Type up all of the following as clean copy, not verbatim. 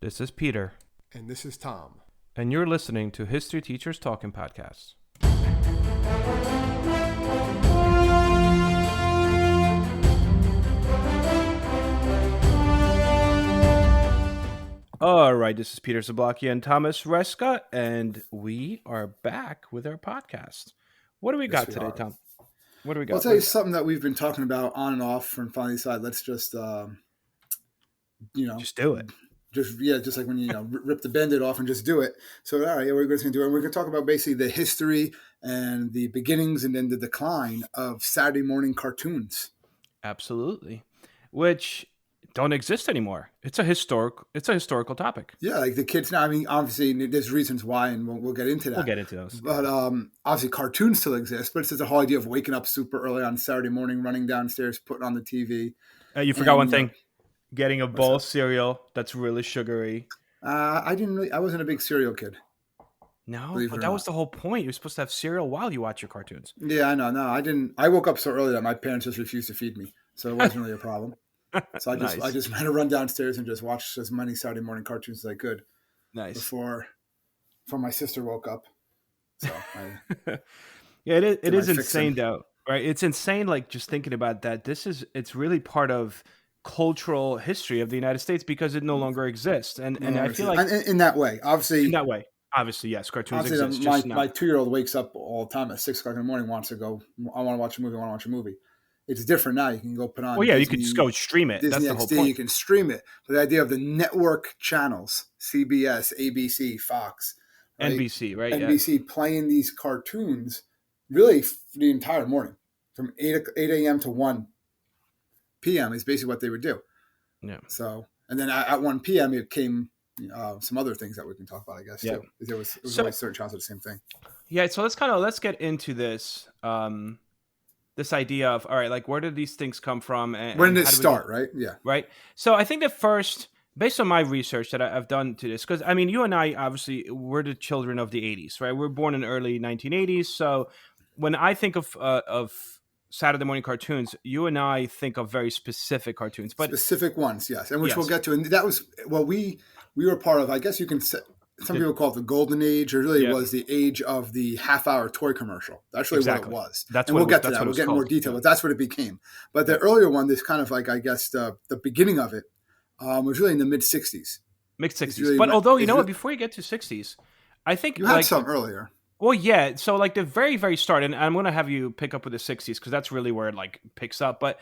This is Peter, And this is Tom. and you're listening to History Teachers Talking Podcasts. All right, this is Peter Zablocki and Thomas Reska, and we are back with our podcast. What do we got today, Tom? What do we got? I'll tell you something that we've been talking about on and off and finally decided let's just, Just do it. Just like when you rip the Band-Aid off and just do it. So, all right, we're going to do it. And we're going to talk about basically the history and the beginnings and then the decline of Saturday morning cartoons. Absolutely. Which don't exist anymore. It's a historical topic. Yeah, like the kids now. I mean, obviously, there's reasons why, and we'll get into that. We'll get into those. But obviously, cartoons still exist. But it's just the whole idea of waking up super early on Saturday morning, running downstairs, putting on the TV. You forgot one thing. Getting a bowl of cereal that's really sugary. I wasn't a big cereal kid. No, but that was the whole point. You're supposed to have cereal while you watch your cartoons. Yeah, I know. No, I didn't. I woke up so early that my parents just refused to feed me, so it wasn't really a problem. So I just had to run downstairs and just watch as many Saturday morning cartoons as I could. Nice. Before my sister woke up. So yeah, it is insane though, right? It's insane. Like just thinking about that. It's really part of cultural history of the United States because it no longer exists, and I feel like in that way, obviously, yes, cartoons exist. My 2-year-old wakes up all the time at 6 o'clock in the morning, wants to go. I want to watch a movie. It's different now. You can go put on. Well, yeah, Disney, you could just go stream it. Disney That's the whole XD, point. You can stream it. But the idea of the network channels, CBS, ABC, Fox, right? NBC, right? NBC playing these cartoons really the entire morning from 8 a.m. to 1 p.m. is basically what they would do. Yeah. So, and then at 1 p.m. it came some other things that we can talk about, I guess, too. It was always certain channels of the same thing. Yeah, so let's get into this. This idea of, all right, like where did these things come from? And when did it start, right? Yeah. Right. So I think that first, based on my research that I've done to this, because I mean, you and I, obviously, we're the children of the 80s, right? We're born in the early 1980s. So when I think of Saturday morning cartoons, you and I think of very specific cartoons. But specific ones, yes. And which we'll get to. And that was what we were part of, I guess you can say. Some people call it the golden age, or really was the age of the half-hour toy commercial. That's really what it was. And we'll get to that. We'll get in more detail, but that's what it became. But the earlier one, this kind of like, I guess, the beginning of it was really in the mid-'60s. Mid-'60s. Really, but although, what, before you get to 60s, I think you had some earlier. Well, yeah. So like the very, very start, and I'm going to have you pick up with the 60s because that's really where it like picks up. But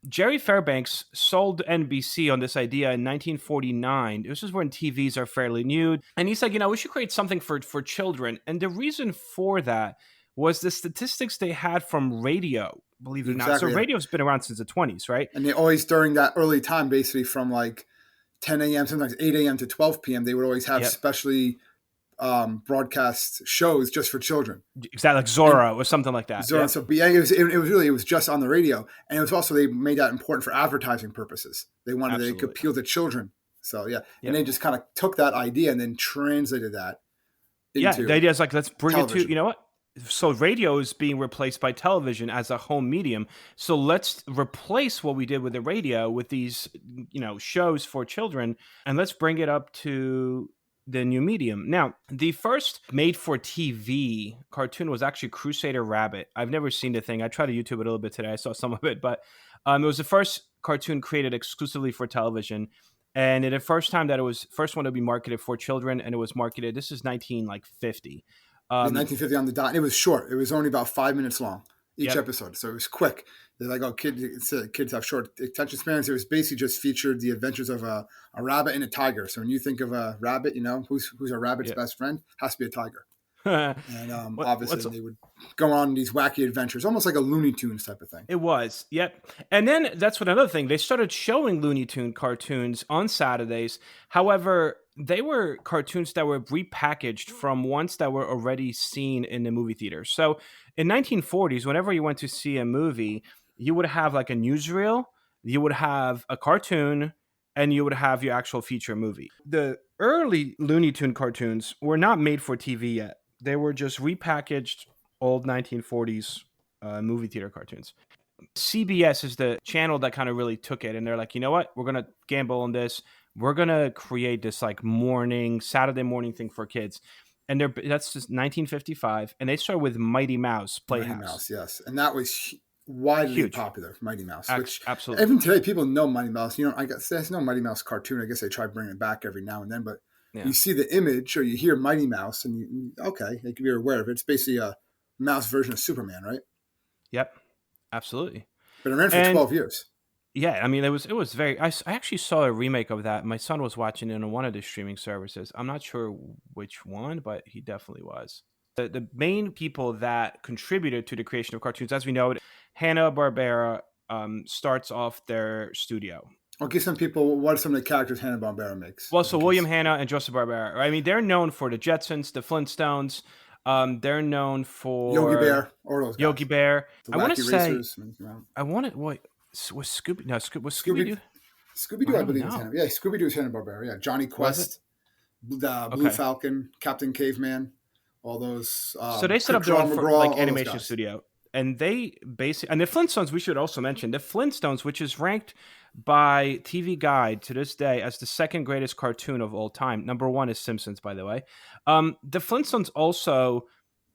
Jerry Fairbanks sold NBC on this idea in 1949. This is when TVs are fairly new. And he's like, we should create something for children. And the reason for that was the statistics they had from radio, believe it or not. So radio's been around since the 20s, right? And they always, during that early time, basically from like 10 a.m., sometimes 8 a.m. to 12 p.m., they would always have specially broadcast shows just for children. Exactly, like Zorro or something like that. Zorro. Yeah. So, but yeah, it was just on the radio, and it was also, they made that important for advertising purposes. They wanted they could appeal to children. So and they just kind of took that idea and then translated that into the idea is like, let's bring television. it to So radio is being replaced by television as a home medium. So let's replace what we did with the radio with these shows for children, and let's bring it up to the new medium. Now, the first made-for-TV cartoon was actually Crusader Rabbit. I've never seen the thing. I tried to YouTube it a little bit today. I saw some of it, but it was the first cartoon created exclusively for television, and the first time that it was first one to be marketed for children, and it was marketed. This is 1950. 1950 on the dot. And it was short. It was only about 5 minutes long each episode, so it was quick. They're like, kids have short attention spans. It was basically just featured the adventures of a rabbit and a tiger. So when you think of a rabbit, who's a rabbit's best friend? Has to be a tiger. And obviously they would go on these wacky adventures, almost like a Looney Tunes type of thing. It was, yep. And then that's what another thing. They started showing Looney Tune cartoons on Saturdays. However, they were cartoons that were repackaged from ones that were already seen in the movie theaters. So in 1940s, whenever you went to see a movie, you would have like a newsreel, you would have a cartoon, and you would have your actual feature movie. The early Looney Tune cartoons were not made for TV yet. They were just repackaged old 1940s movie theater cartoons. CBS is the channel that kind of really took it, and they're like, you know what? We're going to gamble on this. we're gonna create this like morning Saturday morning thing for kids, and that's just 1955, and they started with Mighty Mouse Mighty Playhouse. Mouse, yes, and that was widely Huge. popular. Mighty Mouse, which Absolutely. even today people know Mighty Mouse. You know, I guess there's no Mighty Mouse cartoon. I guess they try bringing it back every now and then, but Yeah. you see the image or you hear Mighty Mouse, and okay, you're aware of it. It's basically a mouse version of Superman, right? Yep. Absolutely. But it ran for And 12 years. yeah, I mean, it was very. I actually saw a remake of that. My son was watching it on one of the streaming services. I'm not sure which one, but he definitely was. The main people that contributed to the creation of cartoons, as we know, Hanna-Barbera starts off their studio. I'll give some people what are some of the characters Hanna-Barbera makes. Well, so William Hanna and Joseph Barbera. I mean, they're known for the Jetsons, the Flintstones. They're known Yogi for Bear, or those Yogi guys. Bear. The I want to Wacky say, Racers. I want to. What was Scooby? No, was Scooby Scooby Doo? Scooby I Doo, I don't believe, is know. Hanna. Yeah, Scooby Doo is Hanna-Barbera. Yeah, Johnny Was it? Quest, the Blue Okay. Falcon, Captain Caveman, all those. So they set up their Cricket own McGraw, like all those animation guys. studio, and they basically and the Flintstones. We should also mention the Flintstones, which is ranked by TV Guide to this day as the second greatest cartoon of all time. Number one is Simpsons, by the way. The Flintstones also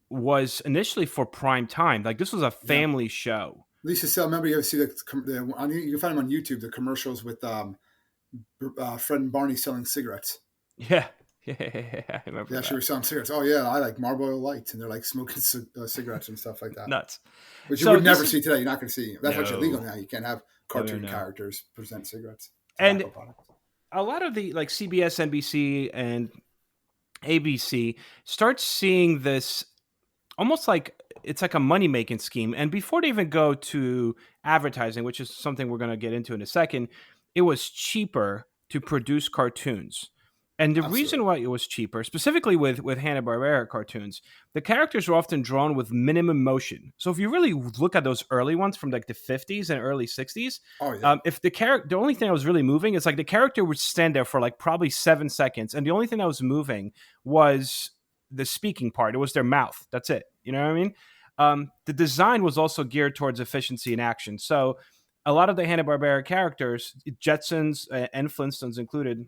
was initially for prime time. Like this was a Yeah. family show. Lisa Sell, remember you ever see you can find them on YouTube, the commercials with Fred and Barney selling cigarettes. Yeah, yeah, I remember Yeah, that. she was selling cigarettes. Oh yeah, I like Marlboro Lights, and they're like smoking cigarettes and stuff like that. Nuts. Which you So would never this is see today. You're not going to see. That's why it's illegal no, now. You can't have no, cartoon no. characters present cigarettes, And tobacco products. a lot of the like CBS, NBC, and ABC starts seeing this almost like it's like a money making scheme. And before they even go to advertising, which is something we're going to get into in a second, it was cheaper to produce cartoons. And the reason Absolutely. why it was cheaper, specifically with Hanna-Barbera cartoons, the characters were often drawn with minimum motion. So if you really look at those early ones from like the 50s and early 60s, Oh yeah. if the only thing that was really moving is like the character would stand there for like probably 7 seconds, and the only thing that was moving was the speaking part. It was their mouth. That's it. You know what I mean? The design was also geared towards efficiency and action. So a lot of the Hanna-Barbera characters, Jetsons and Flintstones included,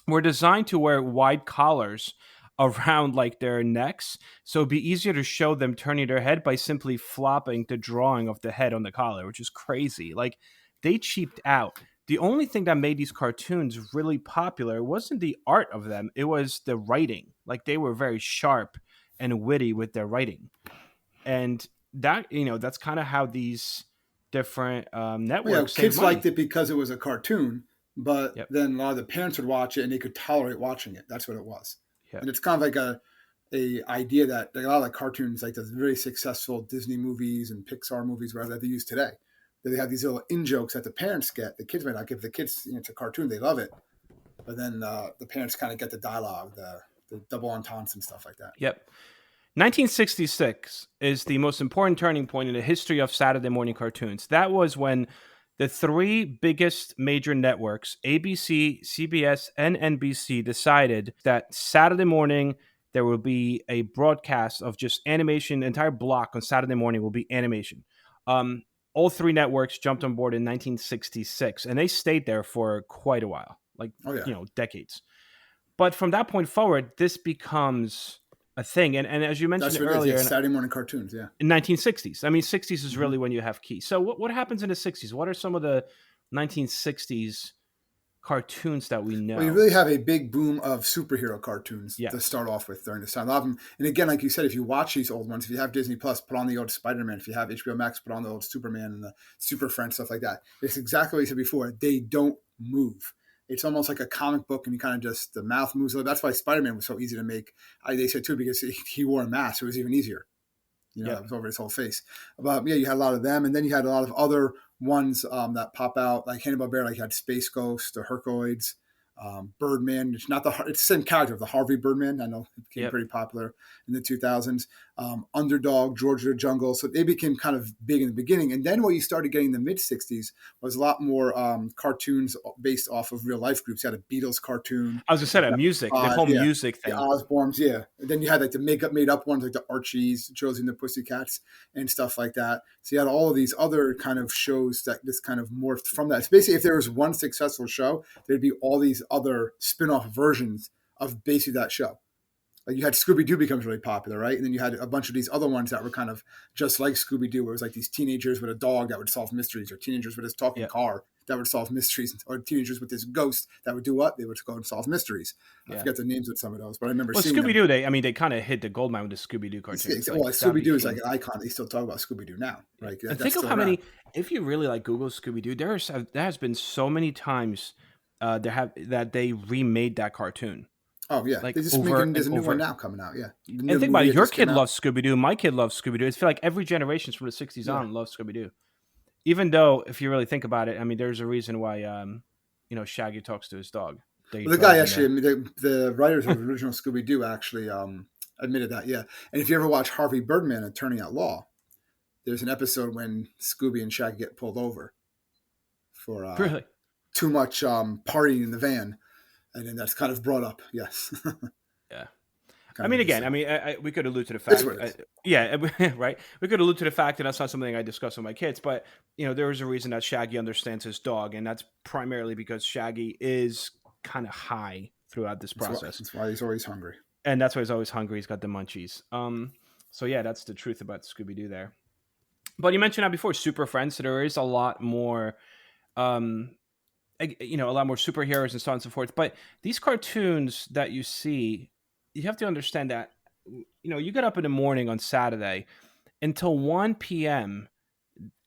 were designed to wear wide collars around like their necks, so it'd be easier to show them turning their head by simply flopping the drawing of the head on the collar, which is crazy. Like they cheaped out. The only thing that made these cartoons really popular wasn't the art of them, it was the writing. Like they were very sharp and witty with their writing. And that, that's kind of how these different Well, yeah, networks save kids liked money. it because it was a cartoon, but Yep. then a lot of the parents would watch it and they could tolerate watching it. That's what it was. Yep. And it's kind of like a idea that like a lot of the cartoons, like the very successful Disney movies and Pixar movies, whatever that they use today, that they have these little in jokes that the parents get. The kids might not give the kids. It's a cartoon; they love it, but then the parents kind of get the dialogue, the double entendres and stuff like that. Yep. 1966 is the most important turning point in the history of Saturday morning cartoons. That was when the three biggest major networks, ABC, CBS, and NBC, decided that Saturday morning there will be a broadcast of just animation. The entire block on Saturday morning will be animation. All three networks jumped on board in 1966, and they stayed there for quite a while, like, Oh yeah, decades. But from that point forward, this becomes a thing. And as you mentioned that's what it is. earlier, Yeah, Saturday morning cartoons. Yeah. in 1960s, I mean, 60s is Mm-hmm. really when you have key. So what happens in the 60s? What are some of the 1960s cartoons that we Well, you know? really have a big boom of superhero cartoons to Yes. start off with during this time. A lot of them, and again, like you said, if you watch these old ones, if you have Disney Plus, put on the old Spider-Man. If you have HBO Max, put on the old Superman and the Super Friends, stuff like that. It's exactly what you said before. They don't move. It's almost like a comic book, and you kind of just the mouth moves. That's why Spider-Man was so easy to make. They said too because he wore a mask, so it was even easier. That Yep. was over his whole face. But yeah, you had a lot of them, and then you had a lot of other ones that pop out, like Hanna-Barbera, like you had Space Ghost, the Herculoids. Birdman. It's not it's the same character of the Harvey Birdman. I know it became Yep. pretty popular in the 2000s. Underdog, George of the Jungle. So they became kind of big in the beginning. And then what you started getting in the mid 60s was a lot more cartoons based off of real life groups. You had a Beatles cartoon. I was gonna say that music, the whole Yeah. music The thing. Osbournes, yeah. And then you had like the made up ones like the Archies, Josie and the Pussycats, and stuff like that. So you had all of these other kind of shows that just kind of morphed from that. So basically, if there was one successful show, there'd be all these other spin-off versions of basically that show. Like you had Scooby-Doo becomes really popular, right? And then you had a bunch of these other ones that were kind of just like Scooby-Doo, where it was like these teenagers with a dog that would solve mysteries, or teenagers with this talking Yep. car that would solve mysteries, or teenagers with this ghost that would do what? They would go and solve mysteries. I Yeah. forget the names of some of those, but I remember Well, seeing them. Scooby-Doo, they kind of hit the gold mine with the Scooby-Doo cartoons. Well, Like, that'd be Scooby-Doo is like huge. an icon. They still talk about Scooby-Doo now, right? And That's think of still how around. many, if you really like Google Scooby-Doo, there has been so many times that they remade that cartoon. Oh yeah, Like they just over making. There's and a new one over. now coming out. Yeah, the And new think about movie it, that your just came kid out. loves Scooby-Doo. My kid loves Scooby-Doo. I feel like every generation from the 60s Yeah. on loves Scooby-Doo. Even though, if you really think about it, I mean, there's a reason why, Shaggy talks to his dog. They Well, the throw guy it in actually, I there. mean, the writers of the original Scooby-Doo actually admitted that. Yeah, and if you ever watch Harvey Birdman, Attorney at Law, there's an episode when Scooby and Shaggy get pulled over for Really? too much partying in the van, and then that's kind of brought up. Yes. Yeah. Kind I of mean, again, interesting. we could allude to the It's fact, what it is. yeah, right. We could allude to the fact that that's not something I discuss with my kids, but there is a reason that Shaggy understands his dog, and that's primarily because Shaggy is kind of high throughout this process, That's why he's always hungry. and that's why he's always hungry. He's got the munchies. So yeah, that's the truth about Scooby Doo there. But you mentioned that before, Super Friends. So there is a lot more, a lot more superheroes and so on and so forth. But these cartoons that you see, you have to understand that you get up in the morning on Saturday until 1 p.m.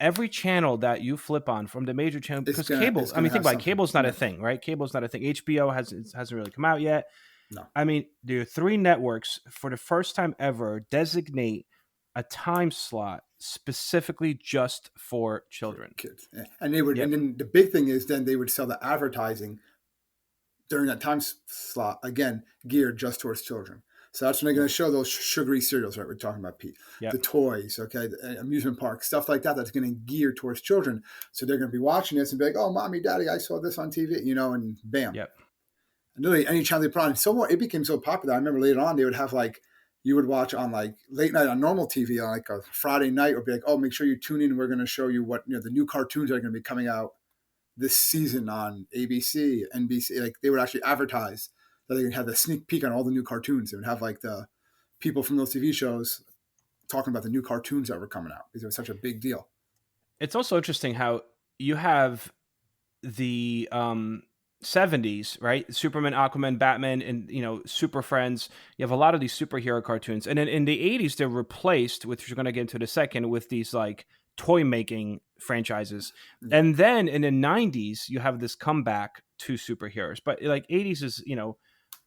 Every channel that you flip on from the major channel, because cable, It's I mean, gonna think have about it, something. cable's not a Yeah. thing, right? Cable's not a thing. HBO hasn't really come out yet. No. I mean, there are 3 networks for the first time ever designate a time slot specifically just for children. Kids. Yeah. And they would, Yep. and then the big thing is then they would sell the advertising during that time slot, again, geared just towards children. So that's when they're going to show those sugary cereals, right? We're talking about, Pete. Yep. The toys, okay, the amusement park, stuff like that. That's going to gear towards children. So they're going to be watching this and be like, "Oh, mommy, daddy, I saw this on TV," and bam. Yep. And literally, any channel they put on, it became so popular. I remember later on they would have you would watch on late night on normal TV on a Friday night, or be like, "Oh, make sure you tune in. We're going to show you what the new cartoons are going to be coming out this season on ABC, NBC." Like they would actually advertise that they would have the sneak peek on all the new cartoons. They would have the people from those TV shows talking about the new cartoons that were coming out because it was such a big deal. It's also interesting how you have the 70s, right? Superman, Aquaman, Batman, and Super Friends. You have a lot of these superhero cartoons, and then in the 80s they're replaced, which we're going to get into in a second, with these toy making franchises. And then in the 90s you have this comeback to superheroes, but 80s is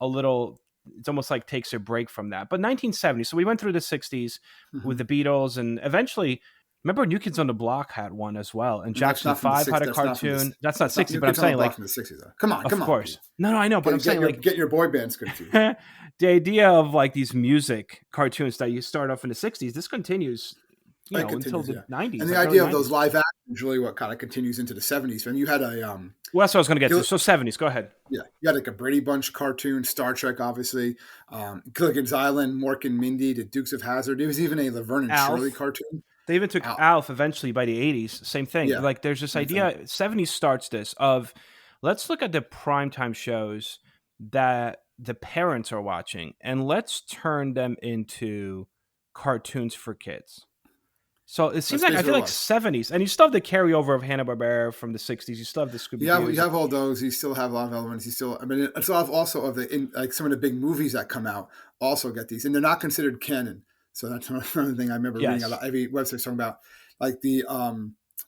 a little, it's almost like takes a break from that. But 1970s, so we went through the 60s with the Beatles, and eventually, remember New Kids on the Block had one as well, and Jackson 5 had a cartoon. That's not 60s, but I'm saying from the 60s though. Come on, of course. No, I know, but I'm saying get your boy bands confused. the idea of these music cartoons that you start off in the 60s, this continues until the 90s. And the idea of those live actions is really what kind of continues into the 70s. And you had a well, that's what I was going to get to. So 70s, go ahead. Yeah, you had a Brady Bunch cartoon, Star Trek, obviously, Gilligan's Island, Mork and Mindy, the Dukes of Hazzard. There was even a Laverne and Shirley cartoon. They even took Alf eventually by the 80s. Same thing. Yeah, there's this idea, 70s starts this of, let's look at the primetime shows that the parents are watching and let's turn them into cartoons for kids. So it seems I feel like 70s, and you still have the carryover of Hanna-Barbera from the 60s. You still have the Scooby-Doo. Yeah, you have all those. You still have a lot of elements. It's a lot of also of some of the big movies that come out also get these, and they're not considered canon. So that's another thing I remember reading about every website talking about. The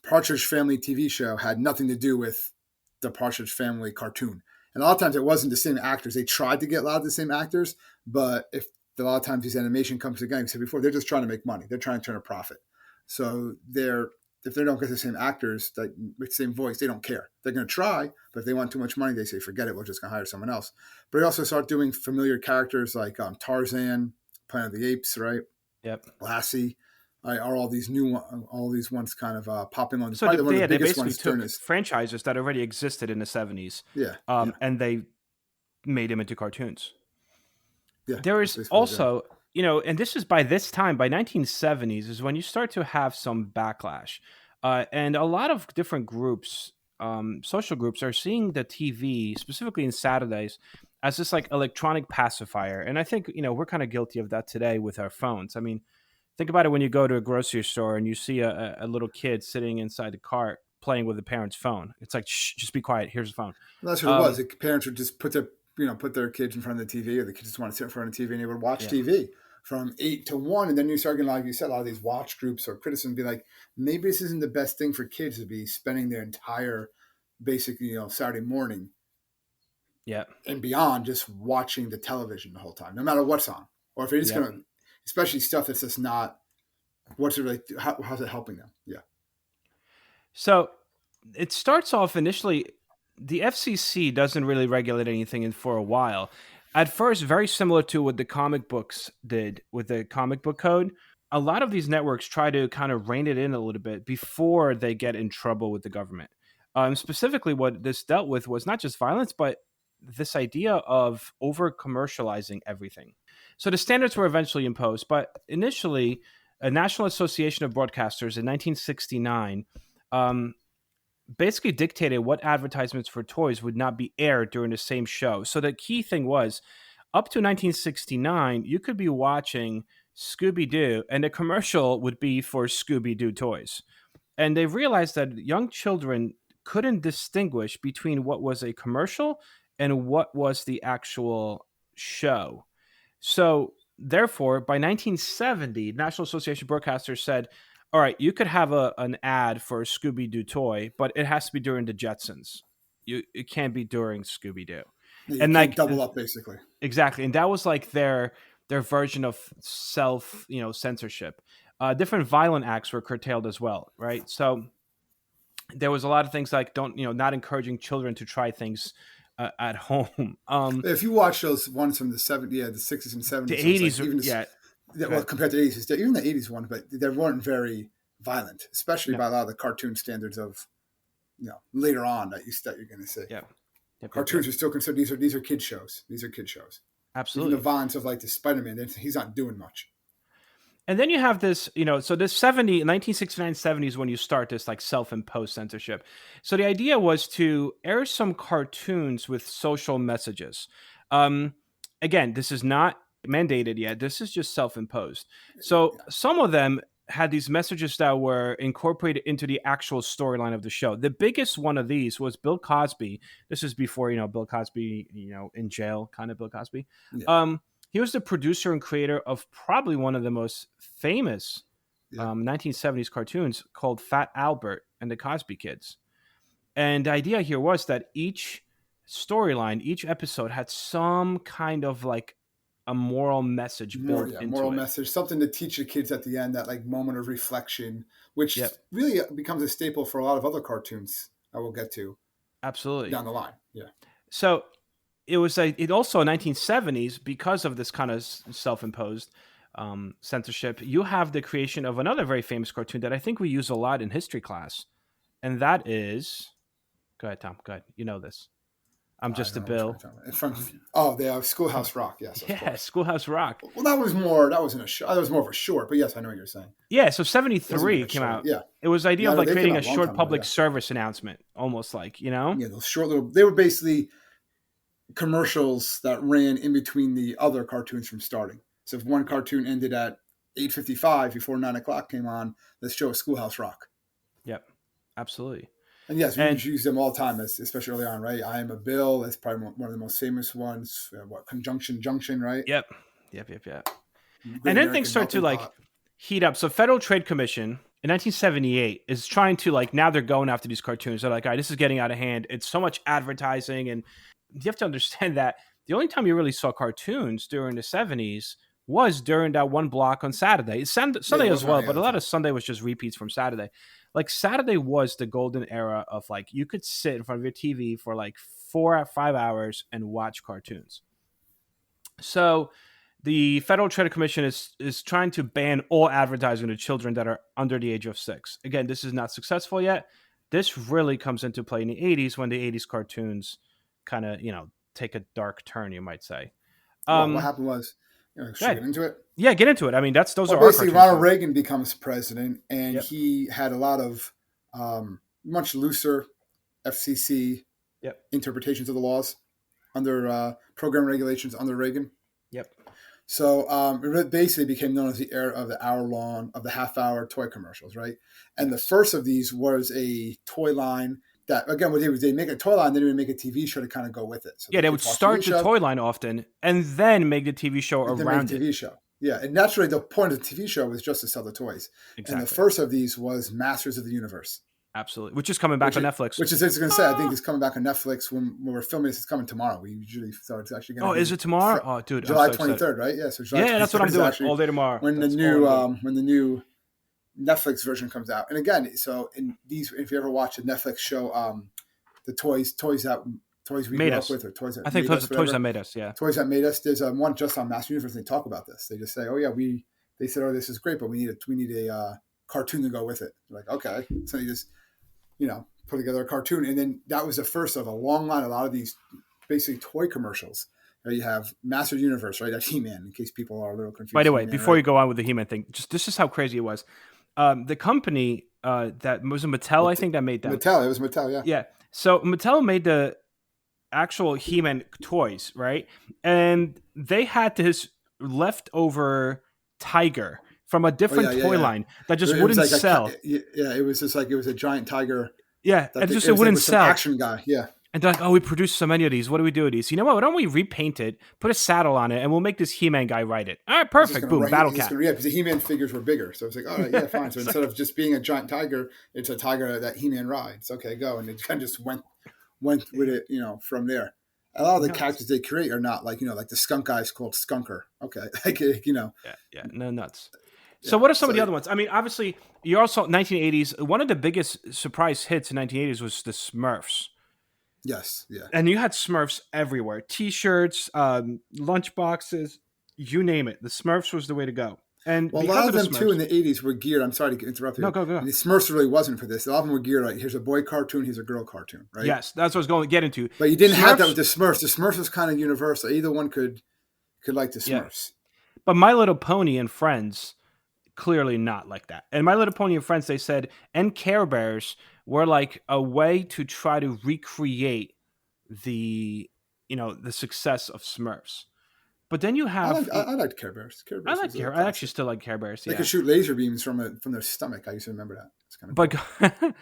Partridge Family TV show had nothing to do with the Partridge Family cartoon, and a lot of times it wasn't the same actors. They tried to get a lot of the same actors, but a lot of times these animation companies, again, like I said before, they're just trying to make money. They're trying to turn a profit. So they're if they don't get the same actors that with the same voice, they don't care. They're going to try, but if they want too much money, they say forget it. We're just going to hire someone else. But they also start doing familiar characters like Tarzan, Planet of the Apes, right? Yep. Lassie. Are all these ones kind of popping on? So Probably one of the they biggest basically ones during took this. franchises that already existed in the 70s, Yeah, yeah, and they made them into cartoons. yeah. There That's is basically what they're doing. also, and this is by this time, by 1970s, is when you start to have some backlash. And a lot of different groups, social groups, are seeing the TV, specifically in Saturdays, as this like electronic pacifier. And I think, we're kind of guilty of that today with our phones. I mean, think about it when you go to a grocery store and you see a little kid sitting inside the cart playing with the parent's phone. It's like, shh, just be quiet. Here's the phone. Well, that's what it was. Um, The parents would just put their kids in front of the TV, or the kids just want to sit in front of the TV, and they would watch yeah. TV from 8 to 1. And then you start getting, like you said, a lot of these watch groups or criticism be like, maybe this isn't the best thing for kids to be spending their entire, basically, Saturday morning Yeah. and beyond just watching the television the whole time, no matter what's on. Or if it is Yeah. going to, especially stuff that's just not, what's it really, how's it helping them? Yeah. So it starts off initially, the FCC doesn't really regulate anything for a while. At first, very similar to what the comic books did with the comic book code. A lot of these networks try to kind of rein it in a little bit before they get in trouble with the government. Specifically, what this dealt with was not just violence, but this idea of over commercializing everything. So the standards were eventually imposed, but initially, a National Association of Broadcasters in 1969 um, basically dictated what advertisements for toys would not be aired during the same show. So the key thing was, up to 1969, you could be watching Scooby Doo, and the commercial would be for Scooby Doo toys. And they realized that young children couldn't distinguish between what was a commercial and what was the actual show. So, therefore, by 1970, National Association of Broadcasters said, all right, you could have an ad for a Scooby Doo toy, but it has to be during the Jetsons. It can't be during Scooby Doo. You And can't like double up, basically. exactly, and that was like their version of self, censorship. Different violent acts were curtailed as well, right? So there was a lot of things like don't, not encouraging children to try things at home. If you watch those ones from the 70s, the 60s and The 70s, so it's like 80s, even yeah, well, compared to the 80s, even the 80s one, but they weren't very violent, especially no, by a lot of the cartoon standards of, later on that you're going to see. yeah, yep, Cartoons are still considered, these are kid shows. These are kid shows. Even the absolutely. violence of like the Spider-Man, he's not doing much. And then you have this, so this 1969, 70 is when you start this like self-imposed censorship. So the idea was to air some cartoons with social messages. Um, Again, this is not mandated yet. This is just self-imposed. So Yeah. some of them had these messages that were incorporated into the actual storyline of the show. The biggest one of these was Bill Cosby. This is before, Bill Cosby, in jail, kind of Bill Cosby. Yeah. He was the producer and creator of probably one of the most famous Yeah. 1970s cartoons called Fat Albert and the Cosby Kids. And the idea here was that each storyline, each episode had some kind of like a moral message built into Moral it. message, something to teach the kids at the end, that like moment of reflection, which Yep, really becomes a staple for a lot of other cartoons I will get to absolutely. down the line. Yeah. So it was it also in 1970s, because of this kind of self-imposed censorship, you have the creation of another very famous cartoon that I think we use a lot in history class, and that is, go ahead, Tom, go ahead, you know this. I'm I just a don't know which one Bill. you're talking about. They have Schoolhouse Rock. Yes, of Yeah, course. Schoolhouse Rock. Well, that wasn't a show. That was more of a short, but yes, I know what you're saying. Yeah, so It wasn't 73 really a came show. out. Yeah. It was the idea of like They came creating a out a long short time ago, public yeah. service announcement, almost like, Yeah, those short little, they were basically commercials that ran in between the other cartoons from starting. So if one cartoon ended at 8:55 before 9 o'clock came on, let's show Schoolhouse Rock. Yep, absolutely. And yes, we And use them all the time, especially early on, right? I Am a Bill. That's probably one of the most famous ones. Conjunction Junction, right? yep. Great And then American things start to Melting like Pot. heat up. So Federal Trade Commission in 1978 is trying to like, now they're going after these cartoons. They're like, all right, this is getting out of hand. It's so much advertising. And you have to understand that the only time you really saw cartoons during the 70s was during that one block on Saturday. Sunday Yeah, it as was well, running but all a the lot time. of Sunday was just repeats from Saturday. like Saturday was the golden era of like you could sit in front of your TV for like 4 or 5 hours and watch cartoons. So the Federal Trade Commission is trying to ban all advertising to children that are under the age of 6. Again, this is not successful yet. This really comes into play in the 80s when the 80s cartoons kind of, take a dark turn, you might say. Well, what Um, happened was, should we yeah, get into it? yeah, get into it. I mean, those Well, are our basically, cartoons. Ronald So. Reagan becomes president, and Yep, he had a lot of much looser FCC yep, interpretations of the laws under program regulations under Reagan. yep. So it basically became known as the era of the half-hour toy commercials, right? And the Yes. first of these was a toy line that, again, what they would, they make a toy line, then they would make a TV show to kind of go with it. So Yeah, the they would kids watch the TV start the show, toy line often and then make the TV show and then make a around it. TV show. Yeah, and naturally, the point of the TV show was just to sell the toys. And the Exactly. first of these was Masters of the Universe. Absolutely. Which is coming back on Netflix. Which is, I was going to say, I think it's coming back on Netflix when we're filming this. It's coming tomorrow. We usually thought it's actually going Oh, to be. is it tomorrow? Oh, dude, July I'm so excited. 23rd, right? Yeah, so July Yeah, that's what 23rd I'm is doing actually all day tomorrow. when That's the new Netflix version comes out. And again, so in these, if you ever watch a Netflix show, the toys we made grew us. up with, or toys that I think made those us, are toys whatever. that made us. Yeah. Toys that made us. There's one just on Master Universe. And they talk about this. They just say, "Oh yeah, They said, oh, this is great, but we need a cartoon to go with it." They're like, okay, so you just put together a cartoon, and then that was the first of a long line. A lot of these basically toy commercials. You have Master Universe, right? That's He-Man. In case people are a little confused. By the way, He-Man, before right? you go on with the He-Man thing, just this is how crazy it was. The company that was Mattel, I think, that made them. Mattel. It was Mattel, yeah. Yeah. So Mattel made the actual He-Man toys, right? And they had this leftover tiger from a different toy line that just wouldn't like sell. It was just like it was a giant tiger. Yeah, and it wouldn't sell. Action guy, yeah. And they're like, "Oh, we produced so many of these. What do we do with these? You know what? Why don't we repaint it, put a saddle on it, and we'll make this He-Man guy ride it? All right, perfect. Boom, Battle Cat." Yeah, because the He-Man figures were bigger, so it's like, all right, yeah, fine. So instead of just being a giant tiger, it's a tiger that He-Man rides. Okay, go, and it kind of just went with it, from there. A lot of the characters they create are not like like the skunk guy is called Skunker. Okay, Yeah, no nuts. So what are some of the other ones? I mean, obviously, you're also 1980s. One of the biggest surprise hits in 1980s was the Smurfs. Yes, yeah. And you had Smurfs everywhere. T-shirts, lunch boxes, you name it. The Smurfs was the way to go. And a lot of them too in the 80s were geared. I'm sorry to interrupt you. No, go. And the Smurfs really wasn't for this. A lot of them were geared like, here's a boy cartoon, here's a girl cartoon, right? Yes, that's what I was going to get into. But you didn't have that with the Smurfs. The Smurfs was kind of universal. Either one could like the Smurfs. Yeah. But My Little Pony and Friends, clearly not like that. And My Little Pony and Friends, they said, and Care Bears were like a way to try to recreate the success of Smurfs. But then you have I liked Care Bears. I actually still like Care Bears. They could shoot laser beams from their stomach. I used to remember that. It's kind of cool.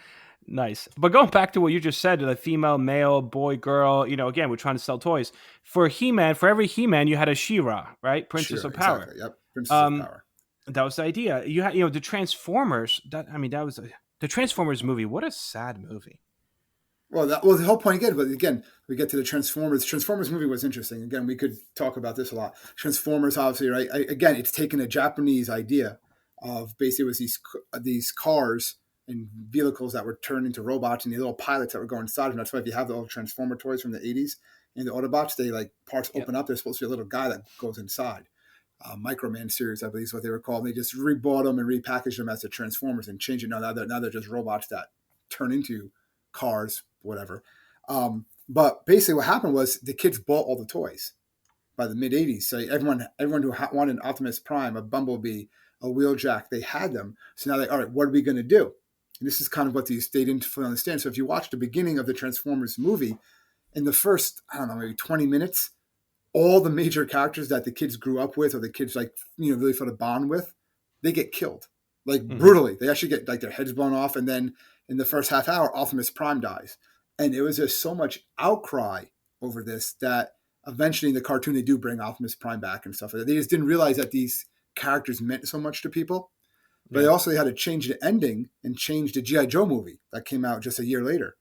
Nice. But going back to what you just said, the female, male, boy, girl, again, we're trying to sell toys. For He-Man, for every He-Man, you had a She-Ra, right? Princess of Power. Exactly. Yep. Princess of Power. That was the idea. You had, the Transformers. That was the Transformers movie. What a sad movie. Well, the whole point again, but again, we get to the Transformers. Transformers movie was interesting. Again, we could talk about this a lot. Transformers, obviously, right? Again, it's taken a Japanese idea of basically it was these cars and vehicles that were turned into robots, and the little pilots that were going inside them. That's why if you have the old Transformer toys from the 80s and the Autobots, they like parts open up. There's supposed to be a little guy that goes inside. Microman series, I believe, is what they were called. And they just rebought them and repackaged them as the Transformers and changed it. Now they're just robots that turn into cars, whatever. But basically what happened was the kids bought all the toys by the mid 80s. So everyone who wanted an Optimus Prime, a Bumblebee, a Wheeljack, they had them. So now all right, what are we going to do? And this is kind of what they didn't fully understand. So if you watch the beginning of the Transformers movie, in the first, I don't know, maybe 20 minutes, all the major characters that the kids grew up with or the kids really felt a bond with, they get killed. Like brutally. They actually get like their heads blown off. And then in the first half hour, Optimus Prime dies. And it was just so much outcry over this that eventually in the cartoon, they do bring Optimus Prime back and stuff like that. They just didn't realize that these characters meant so much to people. But they had to change the ending and change the G.I. Joe movie that came out just a year later.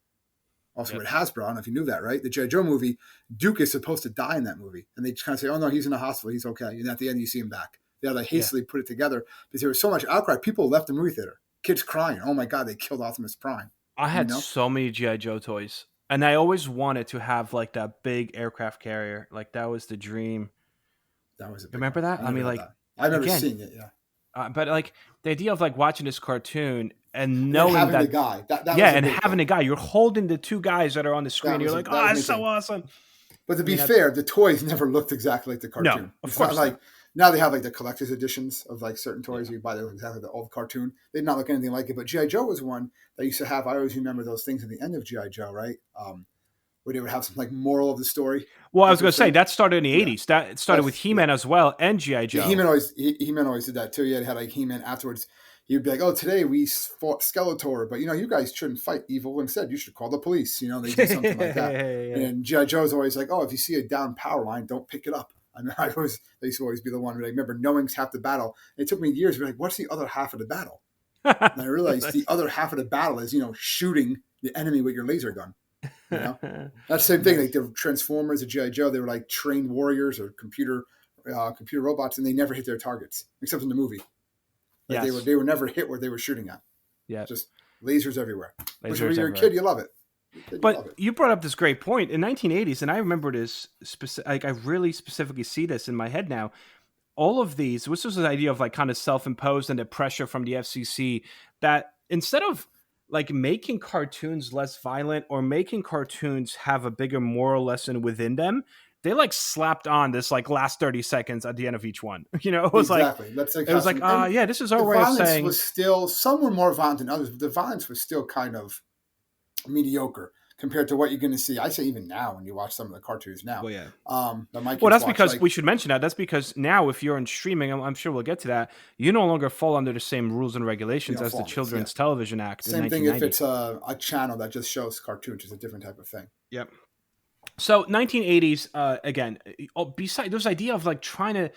Also with Hasbro. I don't know if you knew that, right? The G.I. Joe movie, Duke is supposed to die in that movie. And they just kind of say, oh, no, he's in the hospital. He's okay. And at the end, you see him back. They had to hastily put it together because there was so much outcry. People left the movie theater. kids crying. Oh my god, they killed Optimus Prime. I You had know, so many GI Joe toys, and I always wanted to have like that big aircraft carrier. Like that was the dream. that was a big Remember one. that? I I never mean, had like that. I remember again, seeing it. Yeah, but like the idea of like watching this cartoon and and then knowing having the that, guy that yeah, was a and big having thing. a guy, you're holding the two guys that are on the screen. You're like, That was oh, it's so amazing. awesome. But to I be mean, that's fair, the toys never looked exactly like the no, cartoon. of It's not course not. like now they have like the collector's editions of like certain toys. Yeah. You buy those exactly the old cartoon. They did not look anything like it. But GI Joe was one that used to have. I always remember those things at the end of GI Joe, right? Where they would have some like moral of the story Well, I that was they would gonna say say. that started in the Yeah, '80s. That started with that's yeah. He-Man as well and GI Yeah, Joe. He-Man always did that too. He had like He-Man afterwards. He'd be like, "Oh, today we fought Skeletor, but you guys shouldn't fight evil. Instead, you should call the police." They do something like that. Yeah. And GI Joe's always like, "Oh, if you see a down power line, don't pick it up." I mean, they used to always be the one who, like, remember knowing's half the battle. And it took me years to be like, "What's the other half of the battle?" And I realized the Nice. other half of the battle is shooting the enemy with your laser gun. You know, that's the same thing. Like Nice. the Transformers, the GI Joe, they were like trained warriors or computer robots, and they never hit their targets except in the movie. Like Yes. they were never hit where they were shooting at. Yeah. Just lasers everywhere. Which when Lasers you're a everywhere. kid, you love it. You're a kid, you But love it. you brought up this great point in 1980s, and I remember this specific. Like I really specifically see this in my head now. All of these, which was the idea of like kind of self-imposed and the pressure from the FCC that instead of like making cartoons less violent or making cartoons have a bigger moral lesson within them, they like slapped on this like last 30 seconds at the end of each one. Exactly. That's like It how was like, some and yeah, this is the our way of violence saying, was still some were more violent than others, but the violence was still kind of mediocre compared to what you're going to see. I say even now when you watch some of the cartoons now, well, yeah. that my Well, kids that's watch, because like we should mention that. That's because now, if you're in streaming, I'm sure we'll get to that. You no longer fall under the same rules and you regulations know, as the formats. Yeah. Children's Television Act in Same thing if 1990. it's a channel that just shows cartoons, it's a different type of thing. Yep. So 1980s, again, beside this idea of like trying to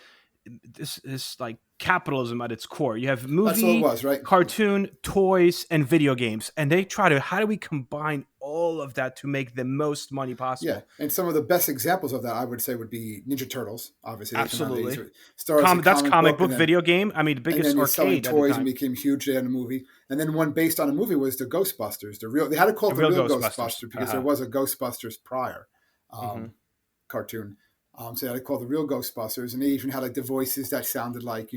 this like capitalism at its core. You have That's what it movie, was, right? cartoon, toys, and video games, and they try to how do we combine all of that to make the most money Yeah, possible? and some of the best examples of that I would say would be Ninja Turtles. Obviously, they came out in the Absolutely. 80s. Started as a That's comic comic book, book, video game. I mean, the and biggest then they're selling arcade at the toys and time. became huge. They had a movie, and then one based on a movie was the Ghostbusters. They had to call The it the real real Ghostbusters. Ghostbuster because there Uh-huh. was a Ghostbusters prior Hmm. cartoon. So they had to call it the real Ghostbusters, and they even had like the voices that sounded like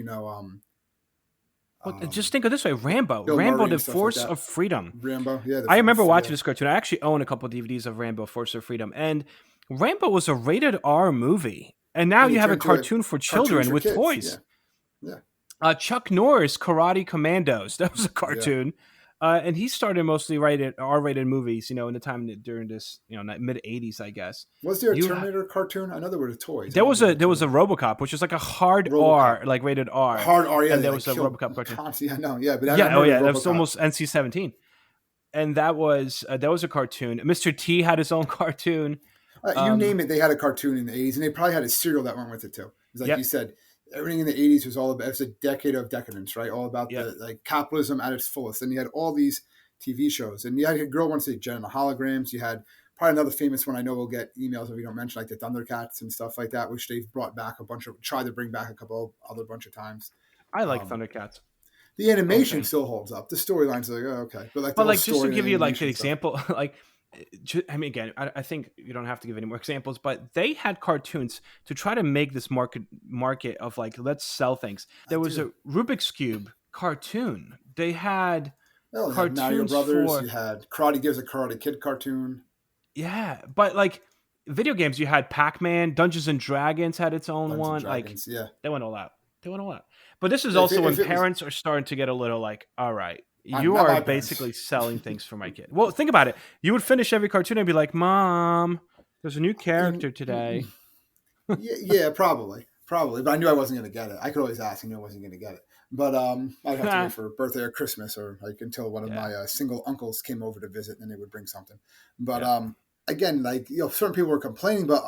Well, just um, think of it this way: Rambo, Bill Murray The and stuff like Force that. of Freedom. Rambo, yeah, I remember watching yeah, this cartoon. I actually own a couple of DVDs of Rambo, Force of Freedom, and Rambo was a rated R movie, and now and they you have a turned to a cartoon for cartoons children for with kids. Yeah, toys. yeah, Chuck Norris, Karate Commandos. That was a yeah. cartoon. And he started mostly rated R-rated movies, in the time during this, mid '80s, I guess. Was there a You Terminator cartoon? I know there were the toys. I There know was there were a the there was a toys. RoboCop, which was like a hard RoboCop. R, like rated R, Hard R, yeah, and they there like was a killed RoboCop cartoon. constantly. I know, yeah, but I Yeah, oh remember yeah, that was RoboCop. almost NC-17, and that was a cartoon. Mr. T had his own cartoon. You Um, name it, they had a cartoon in the '80s, and they probably had a cereal that went with it too. It's like you yep, said, everything in the '80s was all about. It was a decade of decadence, right? All about yep. the like capitalism at its fullest, and you had all these TV shows, and you had a girl once say Jen and the Holograms. You had probably another famous one. I know we'll get emails if we don't mention, like the Thundercats and stuff like that, which they've brought back tried to bring back a couple other bunch of times. I like Um, Thundercats. the I'm a animation fan. still holds up. The storylines are like, oh, okay, but like the But whole like just to story and give you like the animation stuff. example, like I mean, again, I think you don't have to give any more examples, but they had cartoons to try to make this market of like let's sell things. I There was do. a Rubik's Cube cartoon. They had Well, you had Mario cartoons Brothers. for You had Karate. There's a Karate Kid cartoon. yeah, but like video games, you had Pac-Man, Dungeons and Dragons had its own Dungeons and one. Like Dragons. Yeah. they went all out. They went all out. But this is Yeah, also when if it was parents are starting to get a little like, all right, you not are my parents. basically selling things for my kid. Well, think about it. You would finish every cartoon and be like, Mom, there's a new character today. Yeah, probably. But I knew I wasn't going to get it. I could always ask. I knew I wasn't going to get it. But I'd have to wait for birthday or Christmas, or like until one of Yeah. my single uncles came over to visit, and then they would bring something. But Yeah. again, like certain people were complaining, but